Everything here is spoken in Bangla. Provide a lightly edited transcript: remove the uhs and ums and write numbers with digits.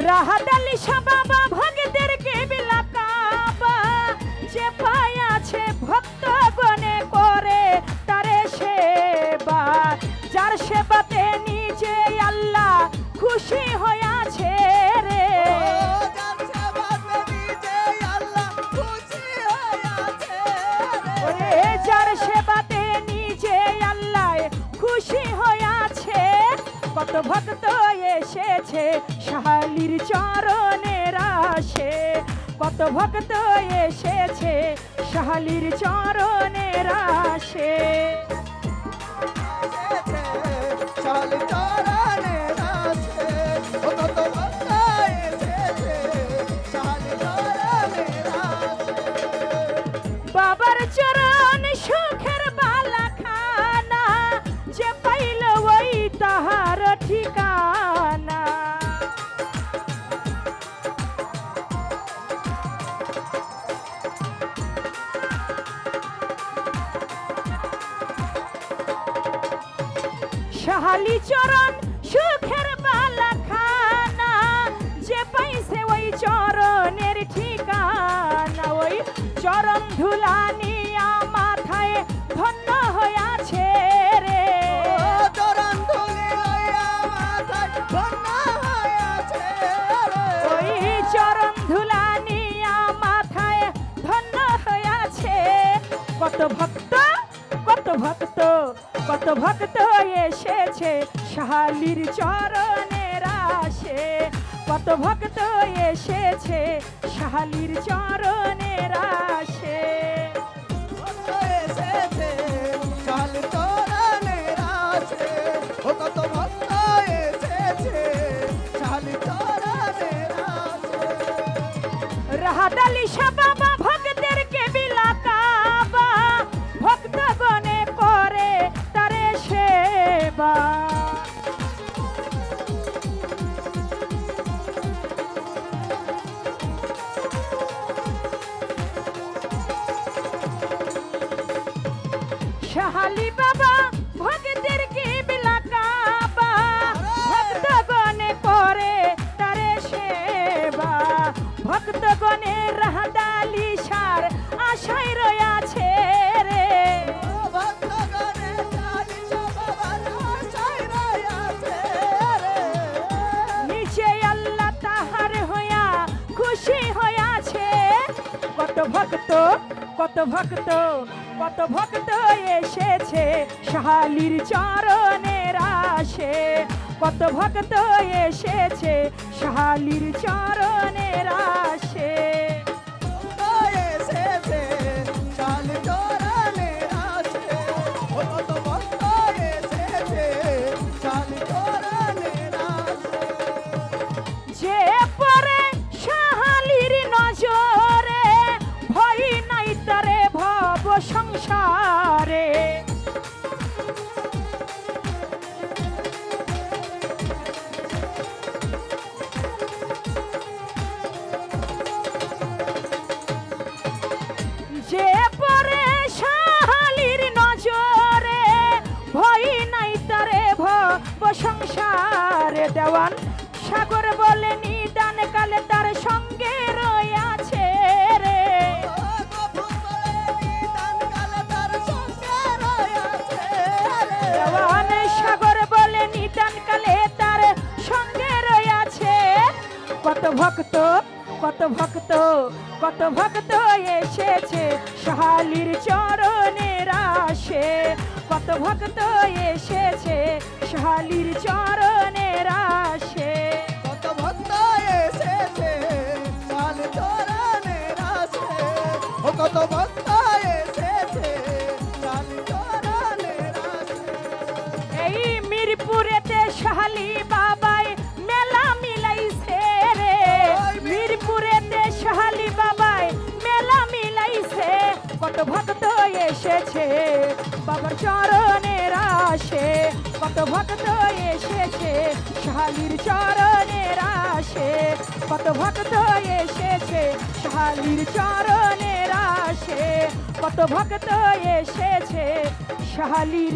রাহাত আলী শাহ বাবা ভক্তদেরকে বিলাকাবা যে পায়াছে ভক্তগণে করে তারে সেবা যার সেবাতে নিজে আল্লাহ খুশি হইয়াছে রে যার সেবাতে নিজে আল্লাহ খুশি হইয়াছে রে যার সেবাতে নিজে আল্লাহ খুশি হইয়াছে কত ভক্ত এসেছে শাহালির চরণের আশে কত ভক্ত এসেছে শাহালির চরণের আশে শাহালির চরণের আশে ও কত ভক্ত এসেছে শাহালির চরণের আশে বাবার চরণ সুখের বালাখানা যে পাইল ওই তাহার ঠিকানা শাহালি চরণ সুখের বালাখানা যে পাইছে ওই চরণের ঠিকানা ওই চরণ ধুলা নিয়া মাথায় ধন্য হইয়াছে রে চরণ ধুলি লইয়া মাথায় ধন্য হইয়াছে ওই চরণ ধুলা নিয়া মাথায় ধন্য হইয়াছে কত ভক্ত কত ভক্ত কত ভক্ত এসেছে শাহালির চরণের আশে কত ভক্ত এসেছে শাহালির চরণের আশে এসেছে শাহালির চরণের আশে ও কত ভক্ত এসেছে শাহালির চরণের আশে রাহাত আলী শাহ বাবা ভক্তদেরকে বিলাকাবা ভক্তগণে করে তারে সেবা শাহালি বাবা ভক্তদেরকে বিলাকাবা ভক্তগণে করে তারে সেবা ভক্তগণে রাহাত আলী শাহর আশায় রয়াছে রে ভক্তগণে শাহালির শাহ বাবার আশায় রয়াছে নিচে আল্লাহ তাহার হইয়া খুশি হইয়াছে কত ভক্ত কত ভক্ত কত ভক্ত এসেছে শাহালির চরণের আশে কত ভক্ত এসেছে শাহালির চরণের আশে এসেছে শাহালির চরণের আশে ও কত ভক্ত এসেছে শাহালির চরণের আশে যে পরে শাহালির নজরে ভয় নাই তারে ভব সংসারে যে পরে শাহালির নজরে ভয় নাই তারে ভব সংসারে দেওয়ান সাগর বলে নিদান কালে তার সঙ্গে রয়াছে রে দেওয়ান সাগর বলে নিদান কালে তার সঙ্গে রয়াছে কত ভক্ত কত ভক্ত কত ভক্ত এসেছে শাহালির চরণের আশে কত ভক্ত এসেছে শাহালির চরণের আশে কত ভক্ত এসেছে শাহালির চরণের আশে ও কত ভক্ত এসেছে শাহালির চরণের আশে এই মিরপুরেতে শাহালি বাবাই মেলা মিলাইছে রে মিরপুরেতে শাহালি বাবাই মেলা মিলাইছে কত ভক্ত এসেছে বাবার চরণের আশে কত ভক্ত এসেছে শাহালির চরণের আশে কত ভক্ত এসেছে শাহালির চরণের আশে কত ভক্ত এসেছে শাহালির